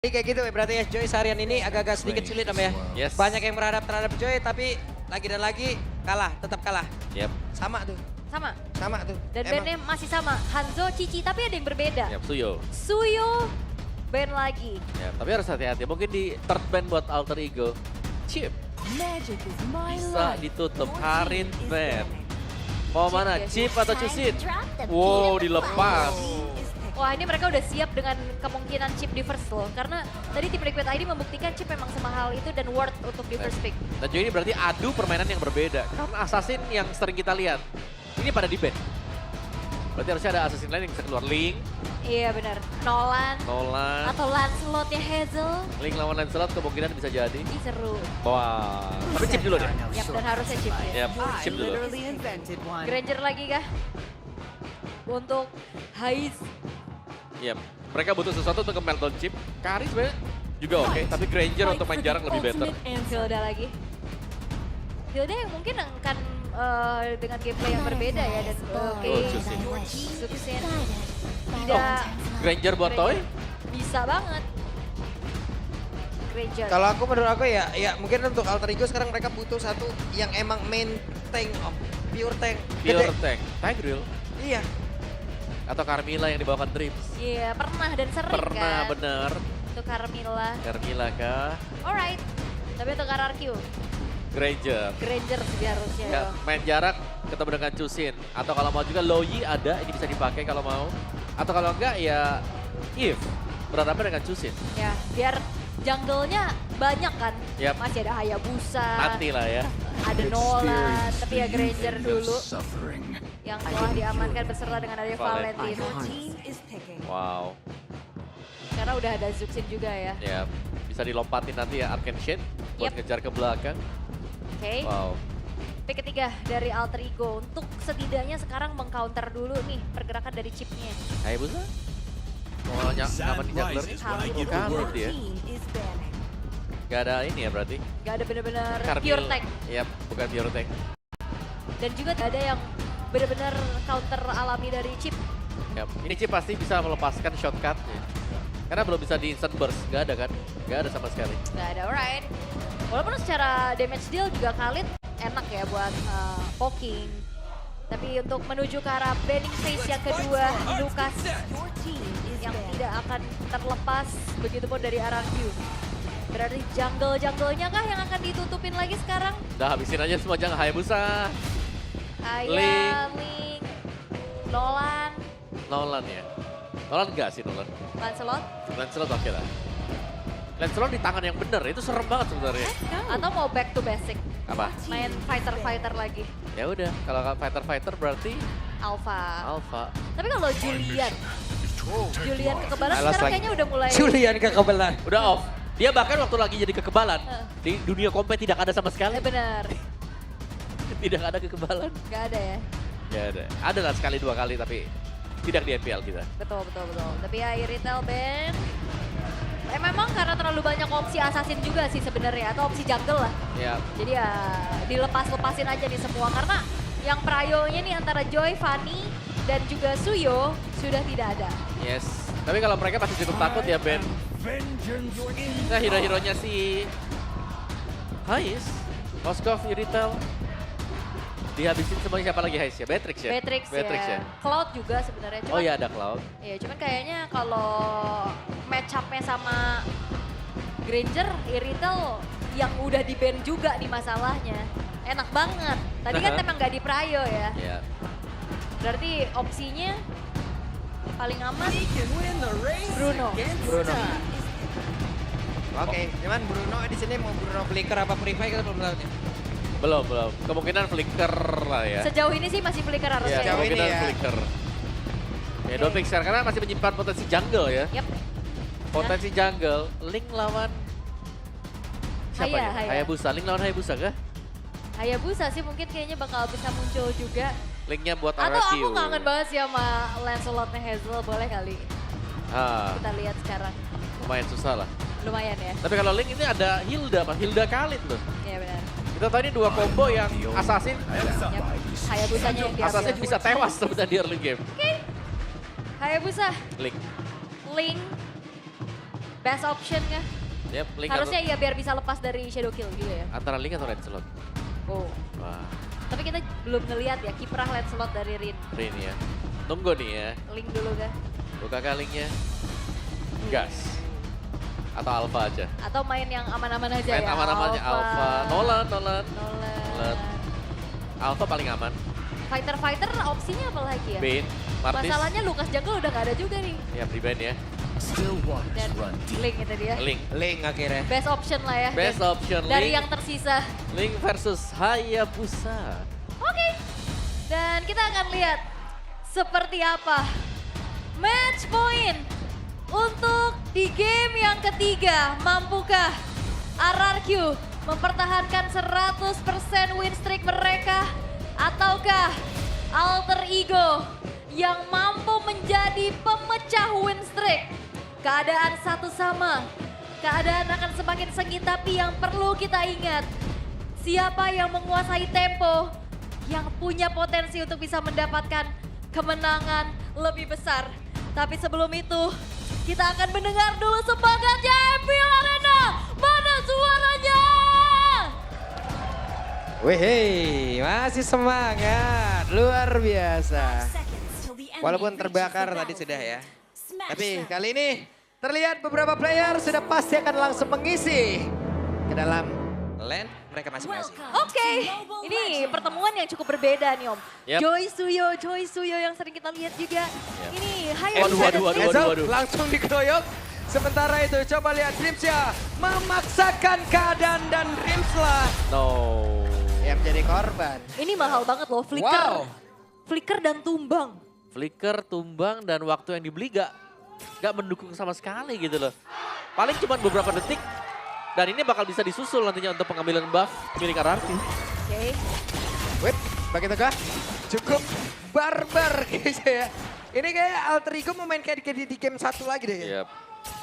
Jadi kayak gitu ya berarti ya Joy seharian ini agak-agak sedikit sulit Om ya. Yes. Banyak yang berharap terhadap Joy tapi lagi dan lagi kalah, tetap kalah. Yep. Sama tuh, Sama. sama tuh. Dan bandnya masih sama. Hanzo, Cici, tapi ada yang berbeda. Yep, Suyo. Suyo, band lagi. Yep, tapi harus hati-hati. Mungkin di third band buat Alter Ego. Chip. Bisa ditutup. Karin band. Mau mana? Chip atau Cusit? Wow, dilepas. Wah, ini mereka udah siap dengan kemungkinan chip di first loh. Karena tadi tim Liquid ID membuktikan chip memang semahal itu dan worth untuk di first pick. Dan juga ini berarti adu permainan yang berbeda. Karena Assassin yang sering kita lihat, ini pada di ban. Berarti harusnya ada Assassin lain yang bisa keluar. Link, Iya benar. Nolan. Atau Lancelot-nya Hazel. Link lawan Lancelot kemungkinan bisa jadi. Ih, seru. Wah, tapi chip dulu deh. Yap, dan harusnya chip ya. Yap, chip dulu. Granger lagi kah? Untuk Haiz. Yap, mereka butuh sesuatu untuk ke meltdown chip. Kari sebenarnya juga oke, tapi Granger untuk main jarak lebih better. Hilda lagi. Hilda yang mungkin akan dengan gameplay yang berbeda ya. Dan oke, Suksin. Tidak. Granger buat Toy? Bisa banget. Granger. Kalau aku menurut aku ya mungkin untuk Alter Ego sekarang mereka butuh satu yang emang main tank Om. Pure tank. Pure Gede. tank, Tigreal. Iya. Atau Carmilla yang dibawakan Dreams. Iya, pernah dan sering Pernah, kan. bener. Untuk Carmilla. Carmilla kah? Alright. Tapi untuk RRQ, Granger. Granger sih harusnya. Ya, main jarak ketemu dengan Cusin. Atau kalau mau juga Loyi ada, ini bisa dipakai kalau mau. Atau kalau enggak ya If. Berhadapan dengan Cusin. Ya, biar jungle-nya banyak kan. Yap. Masih ada Hayabusa. Nanti lah ya. Ada Nolan, tapi ya Granger dulu. Yang telah diamankan beserta dengan adanya Valentino. Valentino. Wow. Karena udah ada Zuxin juga ya. Ya, bisa dilompatin nanti ya Arcane Shade buat Yep. ngejar ke belakang. Oke. Wow. Pick ketiga dari Alter Ego untuk setidaknya sekarang mengcounter dulu nih pergerakan dari chipnya. Hayabusa? Mau ngaman di jungler? Kamu dia. Gak ada ini ya berarti? Gak ada bener-bener Carmilla. pure tank. Yap, bukan pure tank. Dan juga gak ada yang bener-bener counter alami dari chip. Yap. Ini Chip pasti bisa melepaskan shortcutnya. Karena belum bisa di instant burst, gak ada kan? Gak ada sama sekali. Gak ada, alright. Walaupun secara damage deal juga Khalid enak ya buat poking. Tapi untuk menuju ke arah banning phase yang kedua, Lucas yang tidak akan terlepas, begitupun dari RRQ. Berarti jungle-jungle-nya kah yang akan ditutupin lagi sekarang? Udah habisin aja semua jangan Hayabusa. Ayah, Link, Nolan, Nolan ya. Nolan enggak sih Nolan. Lancelot, Lancelot oke lah. Lancelot di tangan yang bener, itu serem banget sebenarnya. atau mau back to basic, Apa? main fighter-fighter lagi, Ya udah, kalau fighter-fighter berarti Alpha. Alpha. Tapi kalau Julian kekebalan Alas sekarang lagi. kayaknya udah mulai. Julian kekebalan. Udah off. Dia bahkan waktu lagi jadi kekebalan, di dunia kompet tidak ada sama sekali. Bener, Tidak ada kekebalan. gak ada ya. Ya ada. Ada lah sekali dua kali tapi tidak di MPL kita. Betul. Tapi ya Iritel band. Memang karena terlalu banyak opsi assassin juga sih sebenarnya, atau opsi jungle lah. Ya, Jadi ya dilepas-lepasin aja nih semua karena yang prayonya nih antara Joy, Fanny, dan juga Suyo sudah tidak ada. yes. Tapi kalau mereka pasti cukup takut ya Ben. Nah hero-heronya si Hais, Moskov, Iritel. Dihabisin semuanya siapa lagi Hais ya? Beatrix ya? Beatrix ya. Cloud juga sebenarnya. Oh iya ada Cloud. Iya, cuman kayaknya kalau match up-nya sama Granger, Iritel yang udah di-ban juga nih masalahnya. Enak banget. Tadi kan emang gak di Prayo ya. Ya. Berarti opsinya paling aman Bruno. Oke, cuman Bruno di sini mau Bruno Flicker apa Free Fire kita belum tahu nih. Belum. Kemungkinan flicker lah ya. Sejauh ini sih masih flicker harusnya. Ya, Sejauh ini kemungkinan ya. flicker. Ya, don't pick sekarang karena masih menyimpan potensi jungle ya. Yap. Potensi jungle, Link lawan siapa ya? Hayabusa. Link lawan Hayabusa kah? Hayabusa sih mungkin kayaknya bakal bisa muncul juga. Linknya buat Atau RRQ. aku kangen banget sih sama Lancelot-nya Hazel, boleh kali kita lihat sekarang. Lumayan susah lah. Lumayan ya. Tapi kalau Link ini ada Hilda, Mas. Hilda Khalid loh. Iya benar. Kita tahu ini dua combo yang Assassin, Yap. Hayabusanya yang diambil. Assassin bisa tewas sebenarnya di early game. Hayabusa, Link. Link, Best option-nya. Yap, Link Harusnya ya biar bisa lepas dari Shadow Kill juga ya. antara Link atau Lancelot. Oh. Wah, Tapi kita belum ngeliat ya kiprah Lancelot dari Rin. Rin ya. Tunggu nih ya. Link dulu kah? Buka Linknya. Gas. Atau Alpha aja. Atau main yang aman-aman aja Main ya? aman-aman aja Alpha. Nolan. Nolan. Alpha paling aman. Fighter opsinya apa lagi ya? Bane, Martis. Masalahnya Lucas Jungle udah gak ada juga nih. Ya, di ban ya. Dan Link itu dia. Link. Link akhirnya. Best option lah ya. Best option Dari Link. yang tersisa. Link versus Hayabusa. Oke. Dan kita akan lihat seperti apa match point untuk di game yang ketiga. Mampukah RRQ mempertahankan 100% win streak mereka? Ataukah Alter Ego yang mampu menjadi pemecah win streak? Keadaan satu sama. Keadaan akan semakin sengit, tapi yang perlu kita ingat, siapa yang menguasai tempo, yang punya potensi untuk bisa mendapatkan kemenangan lebih besar. Tapi sebelum itu, kita akan mendengar dulu semangatnya MPL Arena. Mana suaranya? Wih, masih semangat, luar biasa. Walaupun terbakar tadi sudah ya. Tapi kali ini terlihat beberapa player sudah pasti akan langsung mengisi ke dalam lane mereka masing-masing. Oke, ini pertemuan yang cukup berbeda nih Om. Yep. Joy Suyo yang sering kita lihat juga. Ini high Waduh. Enzo langsung dikeroyok. Sementara itu coba lihat Dreams ya memaksakan keadaan dan Dreams lah No. yang menjadi korban. Ini mahal banget loh, flicker. Wow. Flicker dan tumbang. Flicker, tumbang, dan waktu yang dibeli gak mendukung sama sekali gitu loh. Paling cuma beberapa detik. Dan ini bakal bisa disusul nantinya untuk pengambilan buff milik RRQ. Oke. Wait, bagaimanakah? Cukup barbar kayaknya ya. Ini kayak Alter Ego mau main kayak di game 1 lagi deh ya. Yep.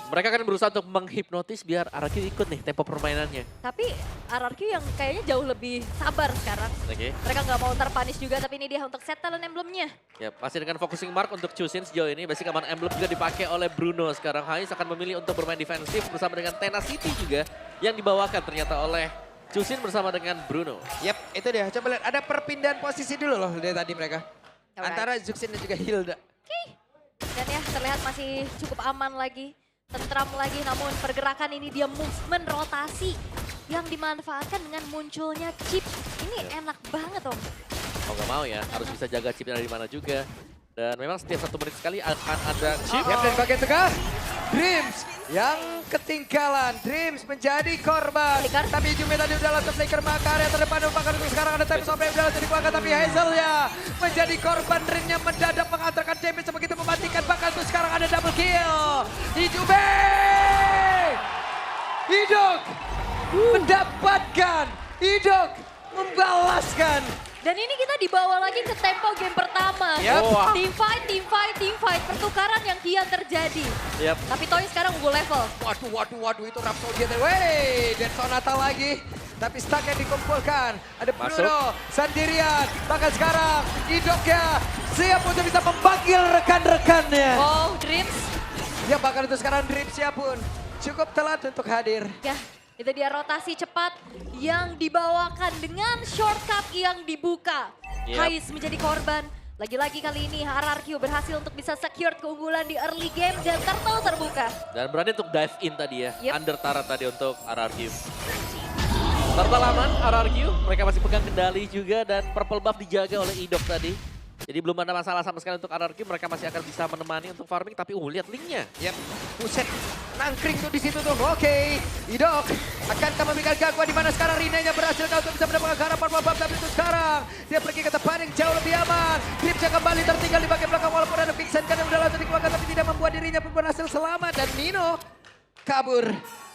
Mereka akan berusaha untuk menghipnotis biar RRQ ikut nih tempo permainannya. Tapi RRQ yang kayaknya jauh lebih sabar sekarang. Oke. Mereka nggak mau terpunish juga, tapi ini dia untuk set talent emblemnya. Ya, masih dengan focusing mark untuk Chusin sejauh ini. Basic aman emblem juga dipakai oleh Bruno. Sekarang Hais akan memilih untuk bermain defensif bersama dengan Tenacity juga yang dibawakan ternyata oleh Chusin bersama dengan Bruno. Yap, itu dia. Coba lihat ada perpindahan posisi dulu loh dari tadi mereka. Alright. Antara Zuxin dan juga Hilda. Oke. Dan ya terlihat masih cukup aman lagi. Tentram lagi, namun pergerakan ini dia movement rotasi yang dimanfaatkan dengan munculnya chip. Ini enak banget Om. Mau gak mau ya, harus bisa jaga chipnya dari mana juga. Dan memang setiap 1 menit sekali akan ada chip. Yap, dan bagian tengah Dreams yang ketinggalan. Dreams menjadi korban. Flicker. Tapi Jume tadi udah langsung flicker maka area terdepan bahkan untuk sekarang ada time stop yang udah langsung dikeluarkan. Tapi Hazel ya menjadi korban. Dreamnya mendadak mengantarkan damage begitu mematikan. Bahkan untuk sekarang ada double kill. Jume Idok mendapatkan. Idok membalaskan. Dan ini kita dibawa lagi ke tempo game pertama. Yap. Wah. Team fight. Pertukaran yang kian terjadi. Yap. Tapi Toy sekarang unggul level. Waduh, itu Rhapsody. Wey, dan Sonata lagi. Tapi stack yang dikumpulkan. Ada Bruno sendirian. Bahkan sekarang Idoknya siap untuk bisa memanggil rekan-rekannya. Oh, Dreams. Ya bahkan itu sekarang Dreamsnya pun cukup telat untuk hadir. Ya, itu dia rotasi cepat yang dibawakan dengan shortcut yang dibuka. Yep. Hais menjadi korban. Lagi-lagi kali ini RRQ berhasil untuk bisa secure keunggulan di early game dan Turtle terbuka. Dan berani untuk dive in tadi ya, Yep. under turret tadi untuk RRQ. Turtle aman, RRQ, mereka masih pegang kendali juga dan purple buff dijaga oleh Idok tadi. Jadi belum ada masalah sama sekali untuk RRQ, mereka masih akan bisa menemani untuk farming, tapi lihat linknya. Yap, buset, nangkring tuh di situ tuh. Oke, Idok akankah memberikan gangguan di mana sekarang Rinenya berhasil untuk bisa mendapatkan harapan babak, tapi itu sekarang dia pergi ke depan yang jauh lebih aman. Dripsnya kembali tertinggal di bagian belakang walaupun ada Vixen kan yang udah langsung dikeluarkan tapi tidak membuat dirinya pun berhasil selamat dan Nino kabur.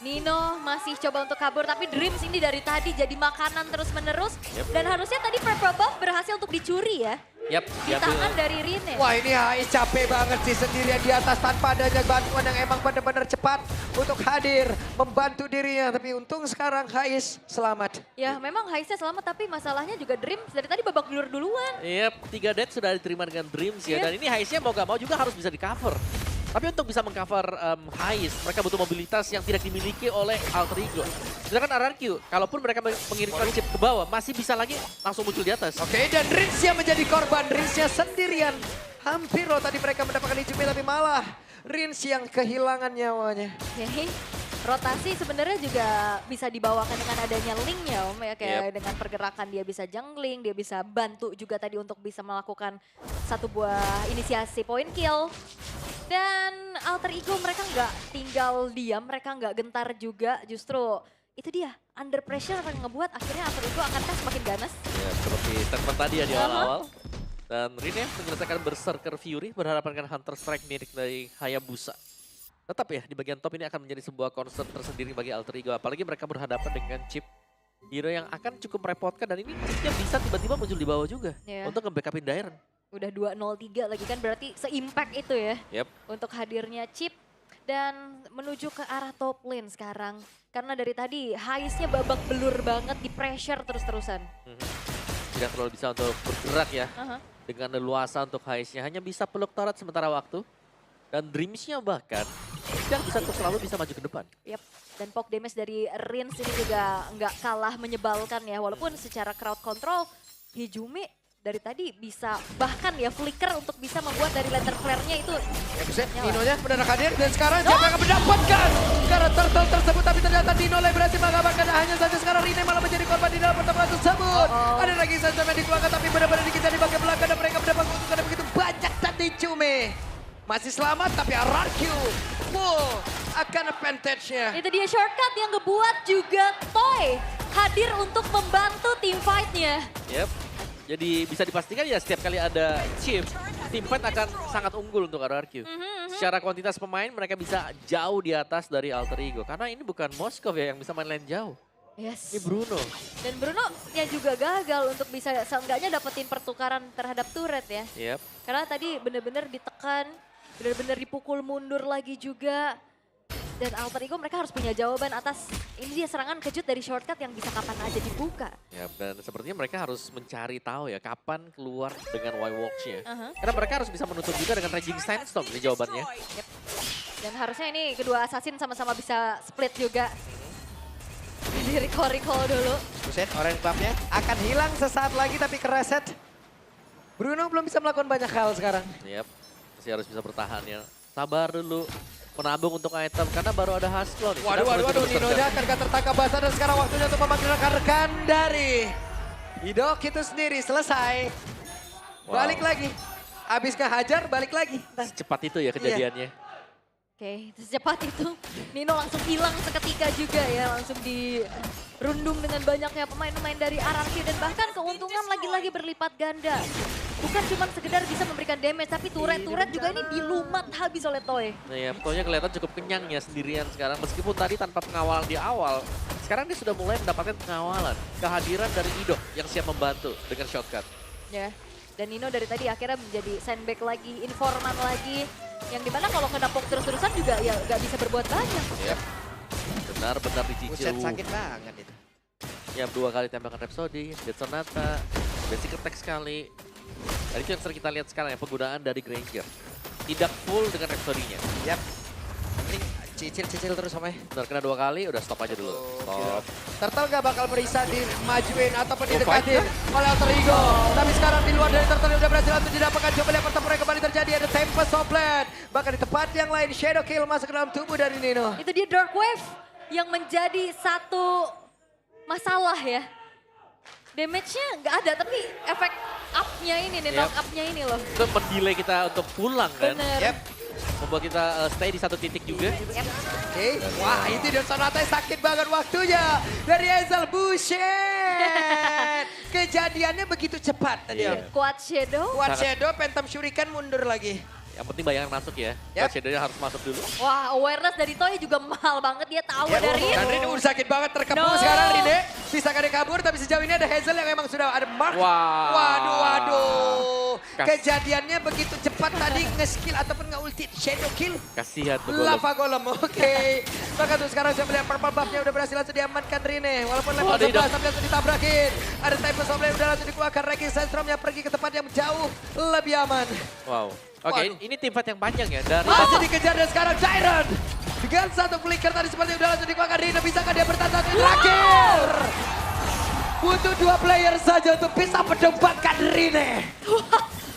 Nino masih coba untuk kabur, tapi Dreams ini dari tadi jadi makanan terus-menerus. Yep. Dan harusnya tadi purple buff berhasil untuk dicuri ya. Yap, Di tangan dari Rine. Wah ini Hais capek banget sih sendirian di atas tanpa adanya bantuan yang emang benar-benar cepat untuk hadir membantu dirinya. Tapi untung sekarang Hais selamat. Ya memang Haisnya selamat, tapi masalahnya juga Dreams dari tadi babak belur duluan. Yap, 3 dead sudah diterima dengan Dreams ya. Yep. Dan ini Haisnya mau gak mau juga harus bisa di cover. Tapi untuk bisa mengcover Heist, mereka butuh mobilitas yang tidak dimiliki oleh Alter Ego. Sedangkan RRQ, kalaupun mereka mengirimkan chip ke bawah, masih bisa lagi langsung muncul di atas. Oke, dan Rinsnya menjadi korban. Rinsnya sendirian. Hampir loh tadi mereka mendapatkan Ichime, tapi malah Rins yang kehilangan nyawanya. Oke. Rotasi sebenarnya juga bisa dibawakan dengan adanya linknya Om ya, kayak dengan pergerakan dia bisa jungling, dia bisa bantu juga tadi untuk bisa melakukan satu buah inisiasi point kill. Dan Alter Ego mereka nggak tinggal diam, mereka nggak gentar juga, justru itu dia under pressure akan ngebuat akhirnya Alter Ego akan semakin ganas. Ya, seperti statement tadi ya di awal-awal. Dan Rine menyelesaikan Berserker Fury berhadapan dengan Hunter Strike milik dari Hayabusa. Tetap ya, di bagian top ini akan menjadi sebuah concern tersendiri bagi Alter Ego. Apalagi mereka berhadapan dengan chip hero yang akan cukup merepotkan. Dan ini chipnya bisa tiba-tiba muncul di bawah juga. Untuk nge-backupin Dairon. Udah 2-0-3 lagi kan, berarti se-impact itu ya. Untuk hadirnya chip. Dan menuju ke arah top lane sekarang. Karena dari tadi Heist-nya babak belur banget, di pressure terus-terusan. Tidak terlalu bisa untuk bergerak ya. Dengan leluasa untuk Heist-nya. Hanya bisa peluk turret sementara waktu. Dan Dreams-nya bahkan tidak bisa untuk selalu bisa maju ke depan. Dan poke damage dari Rins ini juga nggak kalah menyebalkan ya. Walaupun secara crowd control, Ichime dari tadi bisa bahkan ya flicker untuk bisa membuat dari lantern flare-nya itu. Ya buset, Dino-nya mendadak hadir dan sekarang siapa yang akan mendapatkan karena turtle tersebut. Tapi ternyata Dino berhasil mengamankan, hanya saja sekarang Rine malah menjadi korban di dalam pertempuran tersebut. Ada lagi Sansom yang dikeluarkan tapi benar-benar dikejar di bagian belakang dan mereka mendapat keuntungan yang begitu banyak tadi Ichime. Masih selamat tapi RRQ full akan advantage-nya. Itu dia shortcut yang ngebuat juga Toy hadir untuk membantu team fight-nya. Jadi bisa dipastikan ya setiap kali ada chip, team fight akan sangat unggul untuk RRQ. Secara kuantitas pemain mereka bisa jauh di atas dari Alter Ego. Karena ini bukan Moskov ya yang bisa main lane jauh. Ini Bruno. Dan Bruno ya juga gagal untuk bisa seenggaknya dapetin pertukaran terhadap turret ya. Karena tadi benar-benar ditekan, benar-benar dipukul mundur lagi juga. Dan Alter Ego mereka harus punya jawaban atas ini dia serangan kejut dari shortcut yang bisa kapan aja dibuka. Dan sepertinya mereka harus mencari tahu ya kapan keluar dengan Y-Walks-nya. Karena mereka harus bisa menutup juga dengan Raging Sandstorm ini jawabannya. Dan harusnya ini kedua assassin sama-sama bisa split juga. Di recall dulu. Buset, orange buff-nya akan hilang sesaat lagi tapi kereset. Bruno belum bisa melakukan banyak hal sekarang. Masih harus bisa bertahan ya. Sabar dulu. Menabung untuk item karena baru ada Hasbro nih. Waduh, Nino-nya akan tertangkap basah dan sekarang waktunya untuk memanggil rekan-rekan dari Idok itu sendiri. Selesai. Balik lagi. Abis ngehajar, balik lagi. Secepat itu ya kejadiannya. Oke, secepat itu Nino langsung hilang seketika juga ya. Langsung dirundung dengan banyaknya pemain-pemain dari RRQ. Dan bahkan keuntungan lagi-lagi berlipat ganda. Bukan cuma sekedar bisa memberikan damage, tapi turret-turret juga ini dilumat habis oleh Toy. Toy-nya kelihatan cukup kenyang ya sendirian sekarang. Meskipun tadi tanpa pengawalan di awal, sekarang dia sudah mulai mendapatkan pengawalan. Kehadiran dari Idok yang siap membantu dengan shortcut. Dan Nino dari tadi akhirnya menjadi sandbag lagi, informan lagi. Yang dimana kalau kena poke terus-terusan juga ya gak bisa berbuat banyak. Benar-benar dicicil. Buset, sakit banget itu. 2 kali tembakan Rhapsody, Dead Sonata, basic attack sekali. Dan itu yang sering kita lihat sekarang ya, penggunaan dari Granger. Tidak full dengan Rhapsody-nya. Ini cicil-cicil terus sama ya. Benar, kena 2 kali, udah stop aja dulu. Stop. Turtle gak bakal merisa dimajuin ataupun didekatin oleh Alter Ego. Tapi sekarang di luar dari Turtle udah berhasil untuk didapatkan. Coba lihat pertempuran kembali terjadi, ada Tempest Soplet. Bahkan di tempat yang lain, Shadow Kill masuk ke dalam tubuh dari Nino. Itu dia Dark Wave yang menjadi satu masalah ya. Damage-nya nggak ada, tapi efek up-nya ini nih, knock up-nya ini loh. Itu mendelay kita untuk pulang kan. Bener. Membuat kita stay di satu titik juga. Wah, itu Dead Sonata sakit banget waktunya dari Hazel. Buset. Kejadiannya begitu cepat tadi. Quad Shadow. Quad Shadow, Phantom Shuriken mundur lagi. Yang penting bayangan masuk ya. Shadow-nya harus masuk dulu. Wah, awareness dari Toy juga mahal banget. Dia tahu dari itu. Dan Rine udah sakit banget terkepung sekarang Rine. Bisa kada kabur tapi sejauh ini ada Hazel yang emang sudah ada mark. Waduh. Kejadiannya begitu cepat tadi nge-skill ataupun nge-ulti Shadow Kill. Kasihan tuh Lava Golem, oke. Maka tuh sekarang saya melihat purple buff-nya udah berhasil langsung diamankan Rine. Walaupun level 11 tapi langsung ditabrakin. Ada Tempest Soplet udah langsung dikeluarkan. Raging Sandstorm-nya pergi ke tempat yang jauh lebih aman. Oke, Waduh. ini tim fight yang panjang ya dari Masih dikejar dan sekarang Tyrant. Dengan satu flicker tadi seperti udah langsung dikeluarkan Rina. Bisakah dia bertahan satu terakhir? Butuh 2 player saja untuk bisa mendapatkan Rina.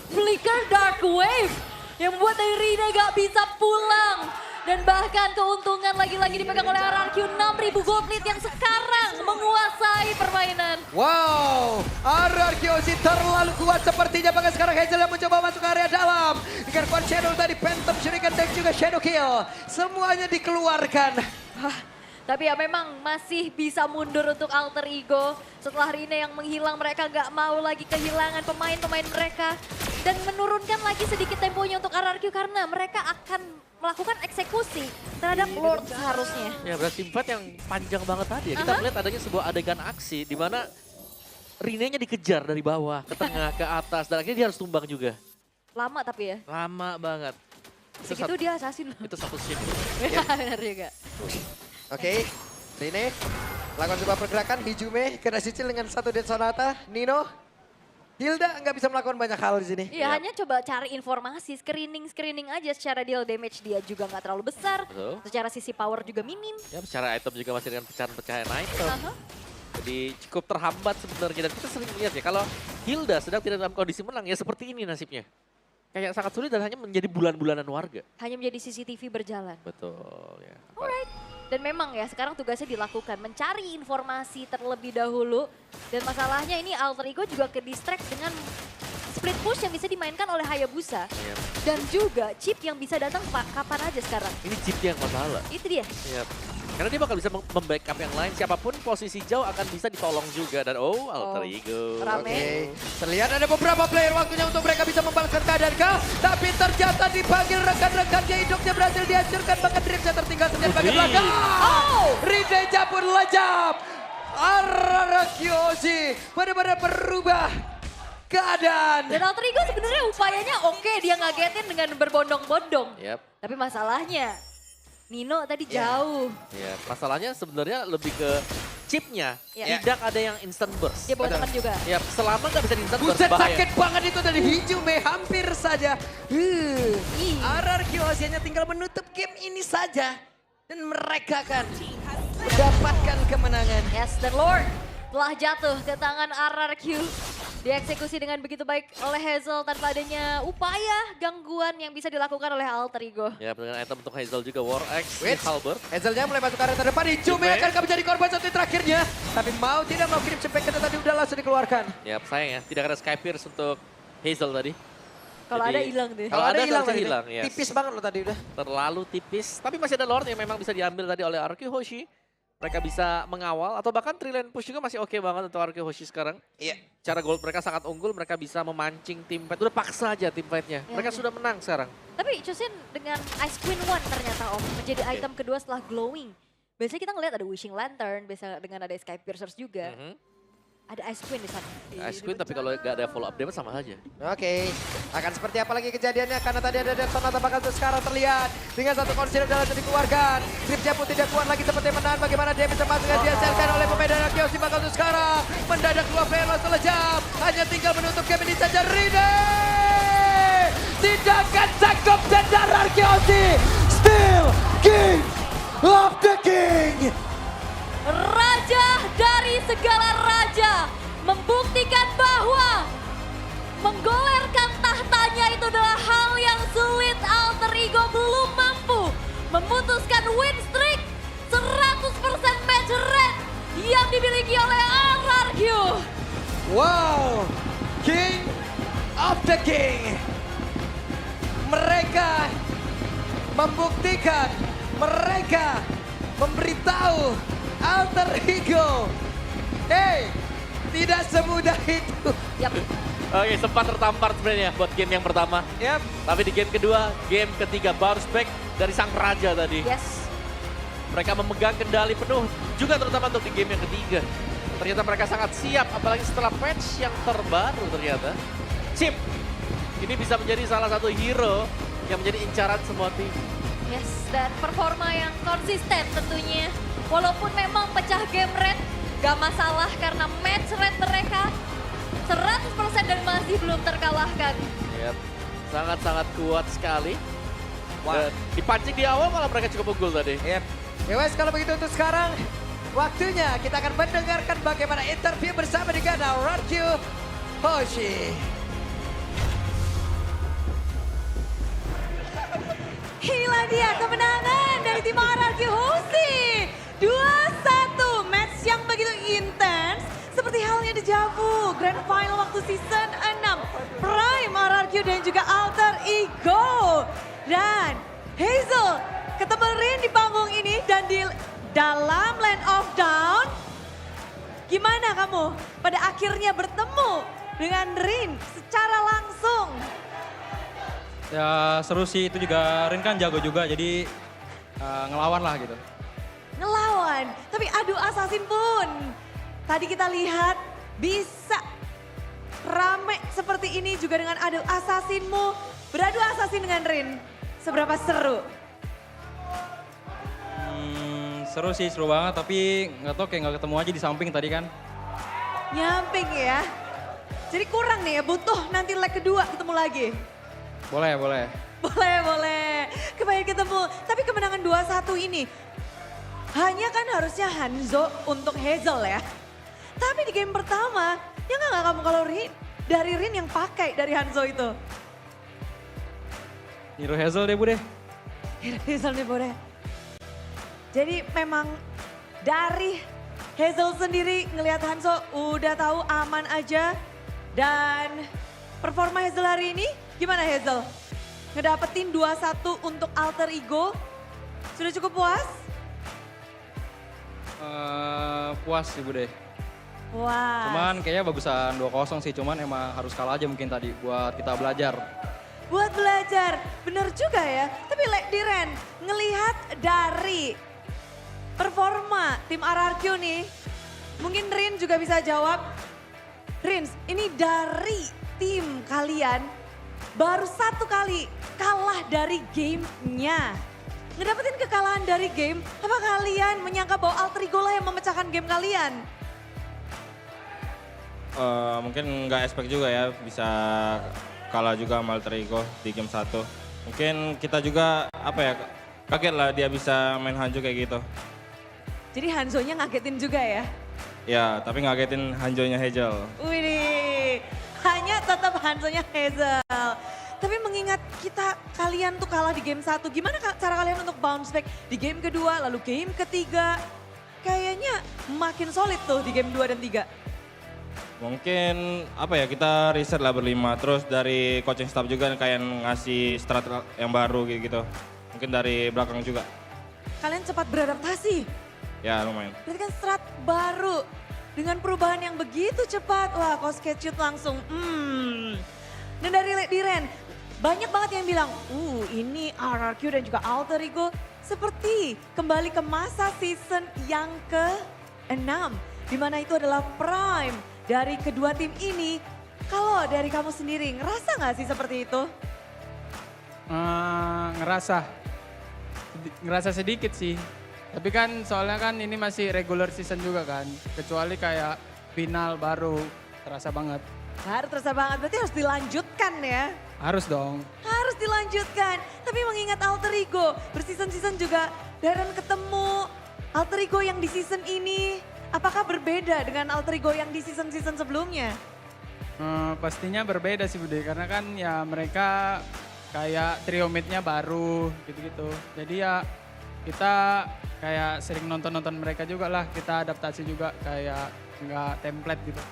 Flicker Dark Wave yang membuat dari Rina gak bisa pulang. Dan bahkan keuntungan lagi-lagi dipegang oleh RRQ 6.000 gold lead yang sekarang menguasai permainan. Wow, RRQ terlalu kuat sepertinya. Bahkan sekarang Hazel yang mencoba masuk ke area dalam. Dengan kuat Shadow tadi, Phantom, Shuriken, dan juga Shadow Kill. Semuanya dikeluarkan. Tapi ya memang masih bisa mundur untuk Alter Ego. Setelah Rina yang menghilang, mereka gak mau lagi kehilangan pemain-pemain mereka. Dan menurunkan lagi sedikit temponya untuk RRQ karena mereka akan melakukan eksekusi terhadap Lord seharusnya. ya berarti tim fight yang panjang banget tadi ya. Kita melihat adanya sebuah adegan aksi di mana Rinenya dikejar dari bawah ke tengah ke atas dan akhirnya dia harus tumbang juga. Lama tapi ya. Lama banget. Segitu dia assassin loh. Itu satu shift. Ya, benar juga. Oke, Rina lakukan sebuah pergerakan. Hijume kena cicil dengan satu Death Sonata. Nino, Hilda nggak bisa melakukan banyak hal di sini. Iya, hanya coba cari informasi, screening aja secara deal damage dia juga nggak terlalu besar. Betul. Secara sisi power juga minim. Ya secara item juga masih dengan pecahan-pecahan item. Aha. Jadi cukup terhambat sebenarnya dan kita sering lihat ya kalau Hilda sedang tidak dalam kondisi menang ya seperti ini nasibnya. Kayak sangat sulit dan hanya menjadi bulan-bulanan warga. Hanya menjadi CCTV berjalan. Betul ya. Alright. Dan memang ya sekarang tugasnya dilakukan mencari informasi terlebih dahulu. Dan masalahnya ini Alter Ego juga ke distract dengan split push yang bisa dimainkan oleh Hayabusa. Iya. Dan juga chip yang bisa datang kapan aja sekarang. Ini chipnya yang masalah. Itu dia. Iya. Karena dia bakal bisa membackup yang lain, siapapun posisi jauh akan bisa ditolong juga. Dan Alter Ego. Rame. Oke, terlihat ada beberapa player waktunya untuk mereka bisa membalaskan keadaan kah? Tapi ternyata dipanggil rekan-rekannya, hidupnya berhasil dihancurkan. Bahkan Dripsnya tertinggal sendiri bagian belakang. Oh! Rinenya pun lejap. RRQ benar-benar berubah keadaan. Dan Alter Ego sebenarnya upayanya oke, dia ngagetin dengan berbondong-bondong. Yap. Tapi masalahnya Nino tadi jauh. Ya, masalahnya sebenarnya lebih ke chipnya. Ya. Tidak ada yang instant burst. Dia bawa teman juga. Ya, selama nggak bisa instant burst Buset, bahaya. sakit banget itu dari Hijume, hampir saja. Ih. RRQ hanya tinggal menutup game ini saja. Dan mereka akan mendapatkan kemenangan. Yes, dan Lord telah jatuh ke tangan RRQ. Dieksekusi dengan begitu baik oleh Hazel tanpa adanya upaya gangguan yang bisa dilakukan oleh Alter Ego. Ya, dengan item untuk Hazel juga, War Axe, Wait. Halberd. Hazelnya mulai masuk ke area terdepan. Hijume akan menjadi korban satu terakhirnya. Tapi mau tidak mau kirim cepet kita tadi udah langsung dikeluarkan. Ya, sayang ya, tidak ada Sky Pierce untuk Hazel tadi. Kalau Jadi- ada hilang deh. Kalau ada hilang harusnya tadi. hilang, yes. Tipis banget loh tadi udah. Terlalu tipis. Tapi masih ada Lord yang memang bisa diambil tadi oleh RQ Hoshi. Mereka bisa mengawal atau bahkan 3-lane push juga masih oke banget untuk RQ Hoshi sekarang. Iya. Cara gold mereka sangat unggul, mereka bisa memancing tim fight. Udah paksa aja tim fightnya. Ya, Mereka ya. sudah menang sekarang. Tapi Chusin dengan Ice Queen One ternyata Om menjadi item kedua setelah glowing. Biasanya kita ngeliat ada Wishing Lantern, biasa dengan ada Sky Piercers juga. Ada Ice Queen di sana. Ice Queen tapi kalau nggak ada follow up damage sama saja. Oke, akan seperti apa lagi kejadiannya karena tadi ada Death Sonata bakal tuh sekarang terlihat dengan satu konsep dalam dikeluarkan. Gripnya pun tidak kuat lagi seperti menahan bagaimana damage sempat dengan dihasilkan oleh pemain dari Kyoshi bakal tuh sekarang. Mendadak dua player langsung lejap, hanya tinggal menutup game ini saja Rine. Tidak akan sanggup dan darah Kyoshi still king of the king. Raja dari segala raja membuktikan bahwa menggolerkan tahtanya itu adalah hal yang sulit. Alter Ego belum mampu memutuskan win streak 100% match rate yang dimiliki oleh RRQ. Wow, King of the King. Mereka membuktikan, mereka memberitahu Alter Ego. Hey, tidak semudah itu. Yap. Oke, sempat tertampar sebenarnya buat game yang pertama. Yap. Tapi di game kedua, game ketiga bounce back dari sang raja tadi. Yes. Mereka memegang kendali penuh juga terutama untuk di game yang ketiga. Ternyata mereka sangat siap apalagi setelah patch yang terbaru ternyata. Chip ini bisa menjadi salah satu hero yang menjadi incaran semua tim. Yes, dan performa yang konsisten tentunya. Walaupun memang pecah game rate, gak masalah karena match rate mereka 100% dan masih belum terkalahkan. Yep. Sangat-sangat kuat sekali. Wah. Dan dipancing di awal malah mereka cukup unggul tadi. Yep. Ya wes, kalau begitu untuk sekarang waktunya kita akan mendengarkan bagaimana interview bersama dengan RRQ Hoshi. Inilah dia kemenangan dari tim RRQ Hoshi. 2-1, match yang begitu intens. Seperti halnya Dejavu, Grand Final waktu season 6. Prime RRQ dan juga Alter Ego. Dan Hazel ketemu Rin di panggung ini dan di dalam Land of Dawn. Gimana kamu pada akhirnya bertemu dengan Rin secara langsung? Ya seru sih, itu juga Rin kan jago juga, jadi ngelawan lah gitu. Ngelawan, tapi adu assassin pun. Tadi kita lihat bisa rame seperti ini juga dengan adu assassinmu. Beradu assassin dengan Rin, seberapa seru? Seru sih, seru banget, tapi nggak tahu kayak nggak ketemu aja di samping tadi kan. Nyamping ya. Jadi kurang nih ya, butuh nanti leg kedua ketemu lagi. Boleh, boleh. Boleh. Kembali ketemu. Tapi kemenangan 2-1 ini hanya kan harusnya Hanzo untuk Hazel ya. Tapi di game pertama, ya nggak kamu kalau dari Rin yang pakai dari Hanzo itu. Niru Hazel deh Bu deh. Hazel nih boleh. Jadi memang dari Hazel sendiri ngelihat Hanzo udah tahu aman aja. Dan performa Hazel hari ini gimana Hazel? Ngedapetin 2-1 untuk Alter Ego. Sudah cukup puas? Puas sih Bu deh. Wah. Cuman kayaknya bagusan 2-0 sih, cuman emang harus kalah aja mungkin tadi buat kita belajar. Buat belajar, bener juga ya. Tapi Diren, ngelihat dari performa tim RRQ nih, mungkin Rin juga bisa jawab. Rins, ini dari tim kalian baru 1 kali kalah dari gamenya. Ngedapetin kekalahan dari game, apa kalian menyangka bahwa Alter Ego lah yang memecahkan game kalian? Mungkin nggak expect juga ya bisa kalah juga sama Alter Ego di game 1. Mungkin kita juga kaget lah dia bisa main Hanzo kayak gitu. Jadi Hanzo-nya ngagetin juga ya? Ya, tapi ngagetin Hanzo-nya Hazel. Wih, hanya tetap Hanzo-nya Hazel. Tapi mengingat kalian tuh kalah di game 1, gimana cara kalian untuk bounce back di game kedua, lalu game ketiga? Kayaknya makin solid tuh di game 2 dan 3. Mungkin kita riset lah berlima, terus dari coaching staff juga kayak ngasih strat yang baru gitu. Mungkin dari belakang juga. Kalian cepat beradaptasi. Ya lumayan. Berarti kan strat baru dengan perubahan yang begitu cepat. Wah, Coach Ketchut langsung. Dan dari Diren, banyak banget yang bilang, ini RRQ dan juga Alter Ego seperti kembali ke masa season yang ke-6. Di mana itu adalah prime dari kedua tim ini. Kalau dari kamu sendiri, ngerasa nggak sih seperti itu? Ngerasa sedikit sih. Tapi kan soalnya kan ini masih regular season juga kan. Kecuali kayak final baru terasa banget. Baru terasa banget, berarti harus dilanjutkan ya? Harus dong. Harus dilanjutkan. Tapi mengingat Alter Ego, berseason-season juga Darren ketemu Alter Ego yang di season ini. Apakah berbeda dengan Alter Ego yang di season-season sebelumnya? Pastinya berbeda sih Bude, karena kan ya mereka kayak trio mid-nya baru gitu-gitu. Jadi ya kita kayak sering nonton-nonton mereka juga lah, kita adaptasi juga kayak nggak template gitu.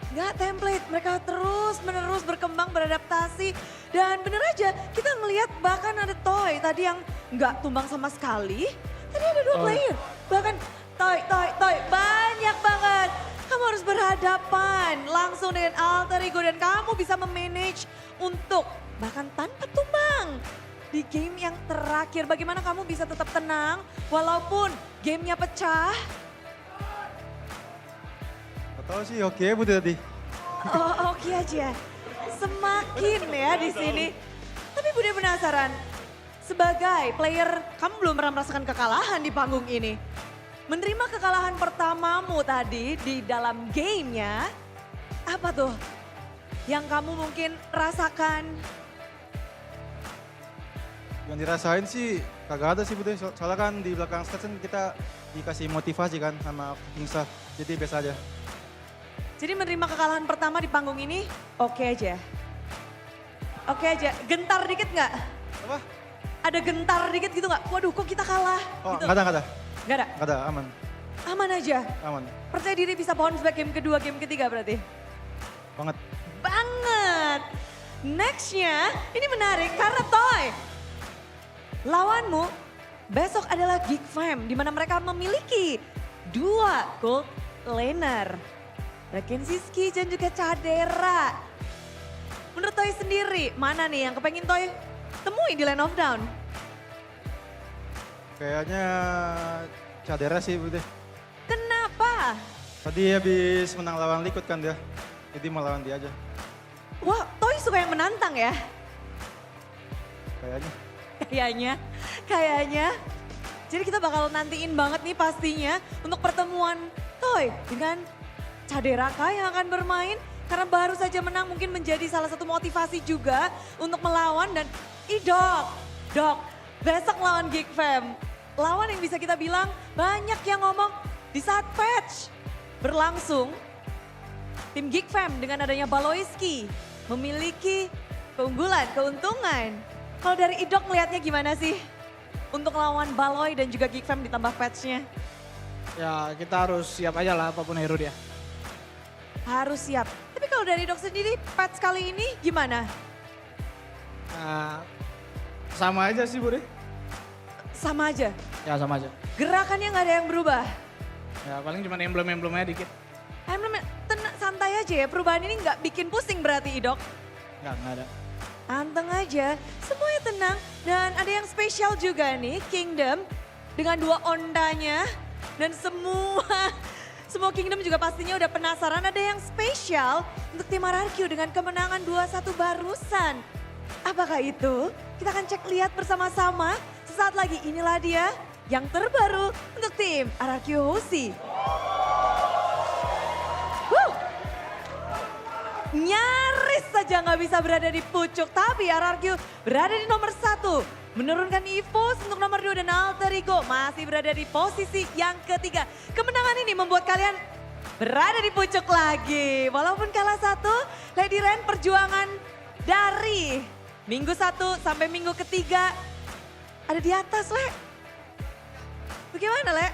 Nggak template, mereka terus-menerus berkembang, beradaptasi. Dan bener aja, kita ngelihat bahkan ada Toy tadi yang nggak tumbang sama sekali. Tadi ada 2 player, bahkan Toy, banyak banget. Kamu harus berhadapan langsung dengan Alter Ego dan kamu bisa memanage untuk bahkan tanpa tumbang. Di game yang terakhir, bagaimana kamu bisa tetap tenang walaupun gamenya pecah? Tahu sih oke Bu tadi. Oh, oke aja. Semakin ya di sini. Tapi Bude penasaran, sebagai player kamu belum pernah merasakan kekalahan di panggung ini. Menerima kekalahan pertamamu tadi di dalam gamenya, apa tuh yang kamu mungkin rasakan? Yang dirasain sih kagak ada sih Bude. Soalnya kan di belakang stage kan kita dikasih motivasi kan sama Kingsa. Jadi biasa aja. Jadi menerima kekalahan pertama di panggung ini oke aja? Oke aja, gentar dikit nggak? Apa? Ada gentar dikit gitu nggak? Waduh kok kita kalah? Oh gitu. nggak ada. Nggak ada? Nggak ada, aman. Aman aja? Aman. Percaya diri bisa bounce back game kedua, game ketiga berarti? Banget. Banget! Nextnya, ini menarik karena Toy. Lawanmu besok adalah Geek Fam, di mana mereka memiliki 2 gold laner. Rakensiski dan juga Cadera. Menurut Toy sendiri, mana nih yang kepengen Toy temui di Land of Down? Kayaknya Cadera sih Bude. Kenapa? Tadi habis menang lawan Liquid kan dia. Jadi mau lawan dia aja. Wah, Toy suka yang menantang ya? Kayaknya. Kayaknya. Jadi kita bakal nantiin banget nih pastinya untuk pertemuan Toy dengan Cadera kah yang akan bermain. Karena baru saja menang mungkin menjadi salah satu motivasi juga untuk melawan dan Dok, besok lawan Geek Fam. Lawan yang bisa kita bilang banyak yang ngomong di saat patch berlangsung. Tim Geek Fam dengan adanya Baloiski memiliki keunggulan, keuntungan. Kalau dari Idok melihatnya gimana sih? Untuk lawan Baloy dan juga Geek Fam ditambah patchnya. Ya kita harus siap aja lah apapun hero dia. Harus siap. Tapi kalau dari Idok sendiri patch kali ini gimana? Sama aja sih Bude. Sama aja. Ya sama aja. Gerakannya nggak ada yang berubah. Ya paling cuma emblem-emblemnya dikit. Emang tenang, santai aja ya, perubahan ini nggak bikin pusing berarti Idok? Nggak ada. Anteng aja, semuanya tenang. Dan ada yang spesial juga nih, Kingdom. Dengan 2 ondanya. Dan semua Kingdom juga pastinya udah penasaran. Ada yang spesial untuk tim RRQ dengan kemenangan 2-1 barusan. Apakah itu? Kita akan cek lihat bersama-sama. Sesaat lagi inilah dia yang terbaru untuk tim RRQ Hoshi. Nyaris saja nggak bisa berada di pucuk, tapi RRQ berada di nomor 1. Menurunkan EVOS untuk nomor 2 dan Alter Ego masih berada di posisi yang ketiga. Kemenangan ini membuat kalian berada di pucuk lagi. Walaupun kalah 1, Lady Ren perjuangan dari minggu 1 sampai minggu ketiga ada di atas, Le. Bagaimana, Le?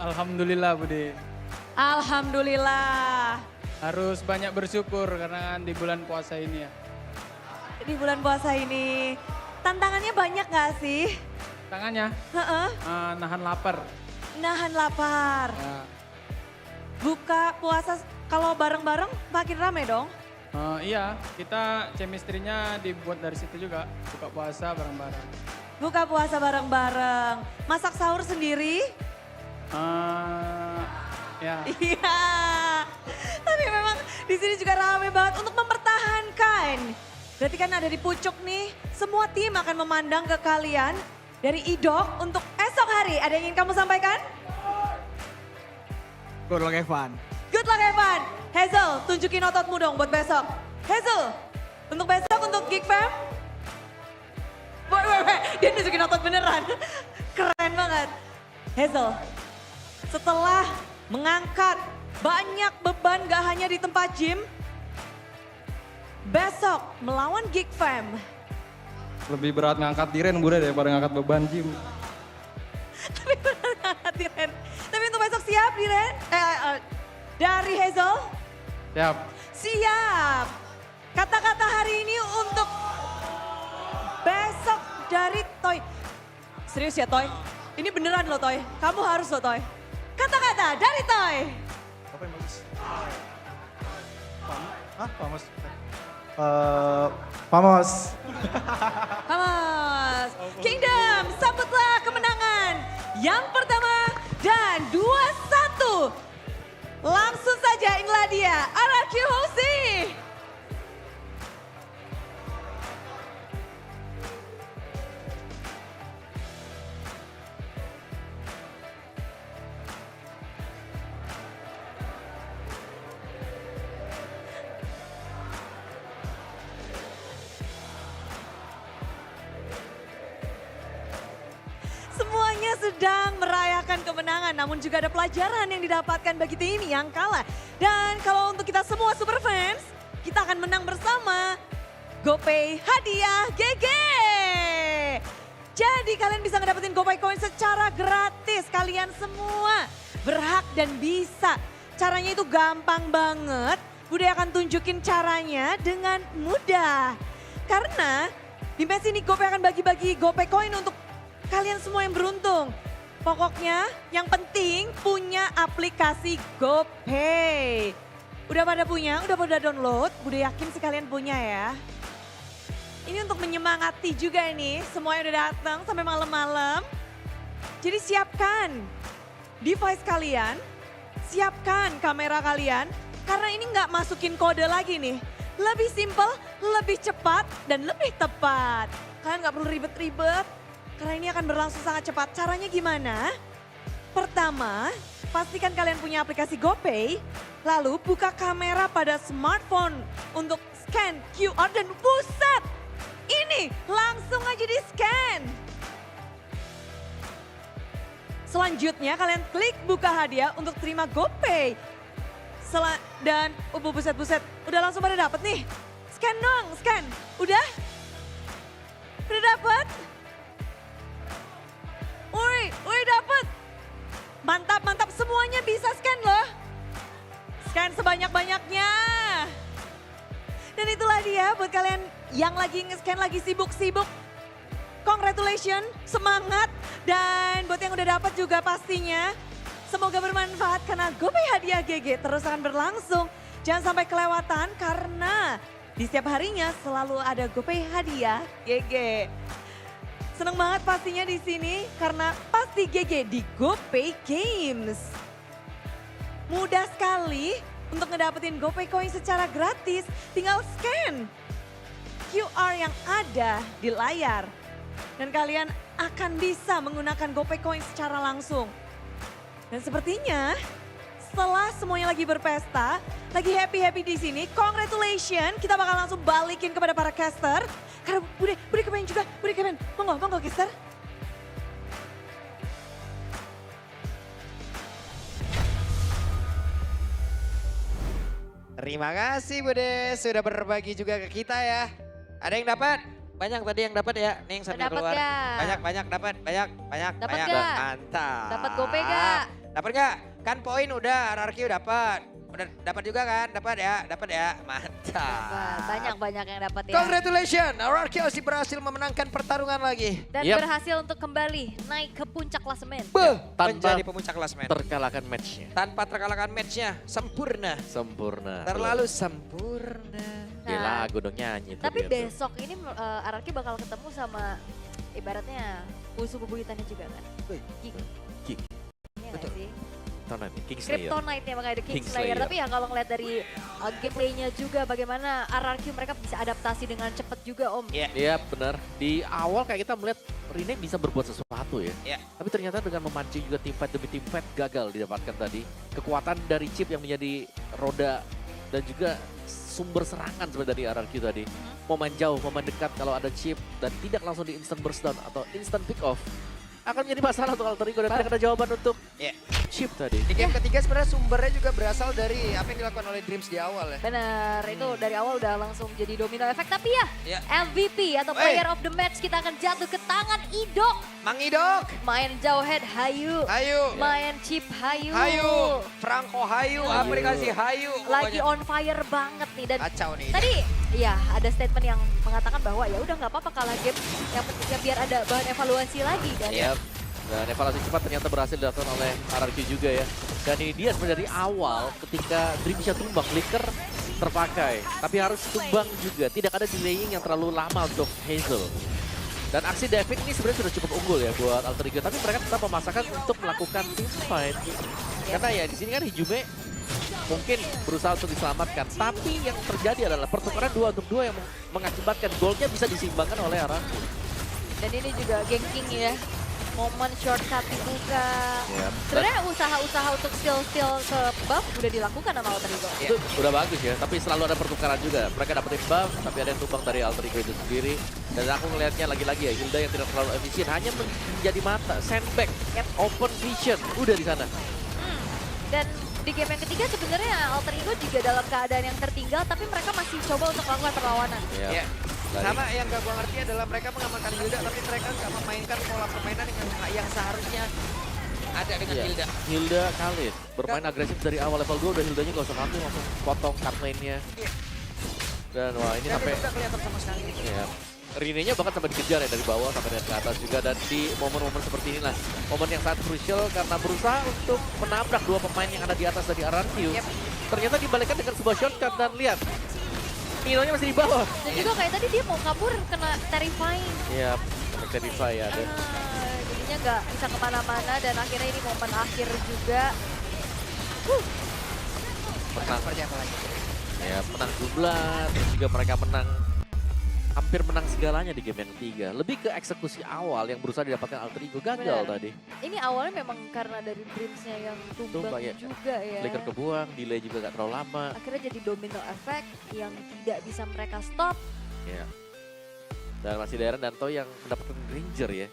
Alhamdulillah Bude. Alhamdulillah. Harus banyak bersyukur karena kan di bulan puasa ini ya. Di bulan puasa ini tantangannya banyak gak sih? Tangannya Heeh. nahan lapar. Nahan lapar. Ya. Buka puasa kalau bareng-bareng makin rame dong. Iya, kita chemistry-nya dibuat dari situ juga. Buka puasa bareng-bareng. Buka puasa bareng-bareng. Masak sahur sendiri? Ya. Iya. Tapi memang di sini juga rame banget untuk mempertahankan. Berarti kan ada di pucuk nih. Semua tim akan memandang ke kalian. Dari Idok untuk esok hari. Ada yang ingin kamu sampaikan? Good luck Evan. Good luck Evan. Hazel, tunjukin ototmu dong buat besok. Hazel, untuk besok untuk Geek Fam. Dia tunjukin otot beneran. Keren banget. Hazel, setelah mengangkat banyak beban gak hanya di tempat gym. Besok melawan Geek Fam. Lebih berat ngangkat tiren Bude daripada ngangkat beban gym. Tapi benar ngangkat Diren. Tapi untuk besok siap Diren? Dari Hazel? Siap. Siap. Kata-kata hari ini untuk besok dari Toy. Serius ya Toy? Ini beneran loh Toy. Kamu harus loh Toy. Kata-kata dari Toy. Apa yang bagus? Pamos. Pamos. Hamas. Kingdom, sambutlah kemenangan yang pertama dan 2-1. Langsung saja inilah dia RRQ Hoshi. sedang merayakan kemenangan, namun juga ada pelajaran yang didapatkan bagi tim yang kalah. Dan kalau untuk kita semua super fans, kita akan menang bersama GoPay hadiah GG. Jadi kalian bisa ngedapetin GoPay Coin secara gratis. Kalian semua berhak dan bisa. Caranya itu gampang banget. Bude akan tunjukin caranya dengan mudah. Karena di match ini GoPay akan bagi-bagi GoPay Coin untuk kalian semua yang beruntung. Pokoknya yang penting punya aplikasi GoPay. Udah pada punya, udah pada download, Bude yakin sih kalian punya ya. Ini untuk menyemangati juga ini, semua yang udah datang sampai malam-malam. Jadi siapkan device kalian, siapkan kamera kalian, karena ini nggak masukin kode lagi nih. Lebih simple, lebih cepat, dan lebih tepat. Kalian nggak perlu ribet-ribet, karena ini akan berlangsung sangat cepat. Caranya gimana? Pertama, pastikan kalian punya aplikasi GoPay, lalu buka kamera pada smartphone untuk scan QR dan buset! Ini langsung aja di scan. Selanjutnya kalian klik buka hadiah untuk terima GoPay. Dan buset, udah langsung pada dapet nih. Scan dong, scan. Udah? Udah dapet? Woi dapet. Mantap, semuanya bisa scan loh. Scan sebanyak-banyaknya. Dan itulah dia buat kalian yang lagi nge-scan, lagi sibuk-sibuk. Congratulations, semangat. Dan buat yang udah dapat juga pastinya, semoga bermanfaat karena GoPay hadiah GG terus akan berlangsung. Jangan sampai kelewatan karena di setiap harinya selalu ada GoPay hadiah GG. Seneng banget pastinya di sini karena pasti GG di GoPay Games. Mudah sekali untuk ngedapetin GoPay Coin secara gratis, tinggal scan QR yang ada di layar. Dan kalian akan bisa menggunakan GoPay Coin secara langsung. Dan sepertinya setelah semuanya lagi berpesta, lagi happy-happy di sini, congratulations, kita bakal langsung balikin kepada para caster. Karena Bude kepengen juga, Bude kepengen. Monggo caster. Terima kasih Bude, sudah berbagi juga ke kita ya. Ada yang dapat? Banyak tadi yang dapat ya, nih yang sambil Dapat keluar. gak? Banyak dapat, banyak. Dapat gak? Mantap. Dapat GoPay gak? Dapat gak? Kan poin udah, RRQ dapat. Udah dapat juga kan? Dapat ya. Mantap. Banyak yang dapat ya. Congratulations, RRQ masih berhasil memenangkan pertarungan lagi. Dan Yep. berhasil untuk kembali naik ke puncak klasemen. Menjadi pemuncak klasmen. Terkalahkan matchnya. Tanpa terkalahkan matchnya, sempurna. Terlalu sempurna. Dia lagu dong nyanyi. tuh Tapi dia tuh. besok ini RRQ bakal ketemu sama ibaratnya musuh bebuyutannya juga kan. Geek. Geek. Iya Betul. nggak sih? Tonton nih, Kingslayer. Kryptonite ya makanya ada Kingslayer. Kingslayer. Tapi ya kalau ngeliat dari gameplaynya juga bagaimana RRQ mereka bisa adaptasi dengan cepat juga Om. Iya. Iya benar. Di awal kayak kita melihat Rene bisa berbuat sesuatu ya. Iya. Tapi ternyata dengan memancing juga tim fight demi tim fight gagal didapatkan tadi. Kekuatan dari chip yang menjadi roda dan juga sumber serangan sebenarnya dari RRQ tadi. Momen jauh, momen dekat kalau ada chip dan tidak langsung di instant burst down atau instant pick off. Akan menjadi masalah untuk Alter Ego dan tidak ada jawaban untuk Iya. chip tadi. Di game ketiga sebenarnya sumbernya juga berasal dari apa yang dilakukan oleh Dreams di awal ya. Benar, itu dari awal udah langsung jadi domino efek. Tapi ya Iya. MVP atau Wey. player of the match kita akan jatuh ke tangan Idok. Mang Idok, Main jauh head Hayu. hayu. Main chip Hayu. Hayu, Franco Hayu, aplikasi Hayu. Lagi pokoknya. on fire banget nih. Dan Kacau nih. tadi ya ada statement yang mengatakan bahwa ya udah nggak apa-apa kalah game. Yang penting ya biar ada bahan evaluasi lagi kan. Iya. Dan evaluasi cepat ternyata berhasil dilakukan oleh RRQ juga ya. Dan ini dia sebenarnya dari awal ketika Dream bisa tumbang, Flicker terpakai. Tapi harus tumbang juga, tidak ada delaying yang terlalu lama untuk Hazel. Dan aksi Devik ini sebenarnya sudah cukup unggul ya buat Alter Ego. Tapi mereka tetap memaksakan untuk melakukan team fight. Karena ya di sini kan Hijume mungkin berusaha untuk diselamatkan. Tapi yang terjadi adalah pertukaran 2 untuk 2 yang mengakibatkan goalnya bisa disimbangkan oleh RRQ. Dan ini juga ganking ya. Momen shortcut dibuka. Yep. Sebenarnya usaha-usaha untuk steal ke buff udah dilakukan sama Alter Ego. Iya. Itu udah bagus ya, tapi selalu ada pertukaran juga. Mereka dapetin buff, tapi ada yang tumbang dari Alter Ego itu sendiri. Dan aku ngelihatnya lagi-lagi ya, Hilda yang tidak terlalu efisien hanya menjadi mata, sandbag, open vision, udah di sana. Dan di game yang ketiga sebenarnya Alter Ego juga dalam keadaan yang tertinggal, tapi mereka masih coba untuk melakukan perlawanan. Ya. Ya. Sama yang gak gua ngerti adalah mereka mengamankan Hilda, tapi mereka gak memainkan pola permainan yang seharusnya ada dengan Iya. Hilda. Hilda Khalid bermain agresif dari awal level 2, udah Hildanya gak usah kaku, langsung potong cut lane-nya. Iya. Dan wah ini Dan sampai... itu gak kelihatan sama sekali. Ya. Rinenya bahkan sampai dikejar ya dari bawah sampai ke atas juga, dan di momen-momen seperti inilah momen yang sangat krusial karena berusaha untuk menabrak dua pemain yang ada di atas dari RRQ. Ternyata dibalikkan dengan sebuah shotcut dan lihat Nino-nya masih di bawah. Dan juga kayak tadi dia mau kabur kena terrifying. Iya, sampai Terrify ya. Dan Jadinya nggak bisa kemana-mana dan akhirnya ini momen akhir juga. menang, Seperti apa lagi? ya menang jumlah, terus juga mereka menang hampir menang segalanya di game yang ketiga. Lebih ke eksekusi awal yang berusaha didapatkan Alter Ego gagal Benar. tadi. Ini awalnya memang karena dari Dreams-nya yang tumbang Tumbang, ya. juga ya. Flicker kebuang, delay juga gak terlalu lama. Akhirnya jadi domino effect yang tidak bisa mereka stop. Ya. Dan masih Darren dan Toy yang mendapatkan Granger ya.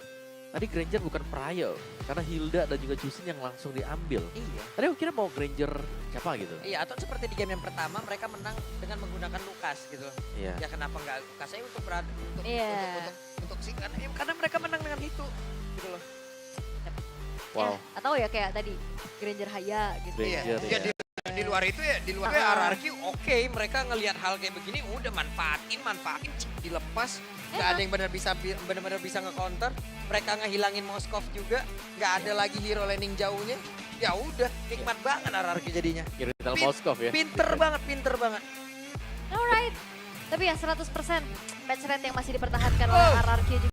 Tadi Granger bukan Prayo, karena Hilda dan juga Jusin yang langsung diambil. Iya. Tadi aku kira mau Granger siapa gitu. Iya, atau seperti di game yang pertama mereka menang dengan menggunakan Lukas gitu. Iya. Ya kenapa nggak Lukas aja untuk Iya. untuk sih karena mereka menang dengan itu gitu loh. Wow. Ya, atau ya kayak tadi Granger Haya gitu. Granger Ya, ya. di luar itu ya, di luar RRQ oke, mereka ngelihat hal kayak begini udah manfaatin, dilepas. Nggak ada yang benar-benar bisa nge-counter. Mereka ngehilangin Moskov juga, nggak ada lagi hero landing jauhnya. Ya udah, nikmat banget RRQ jadinya. Irital Moskov ya. Pinter banget. Alright. Tapi ya 100% match rate yang masih dipertahankan oleh RRQ juga.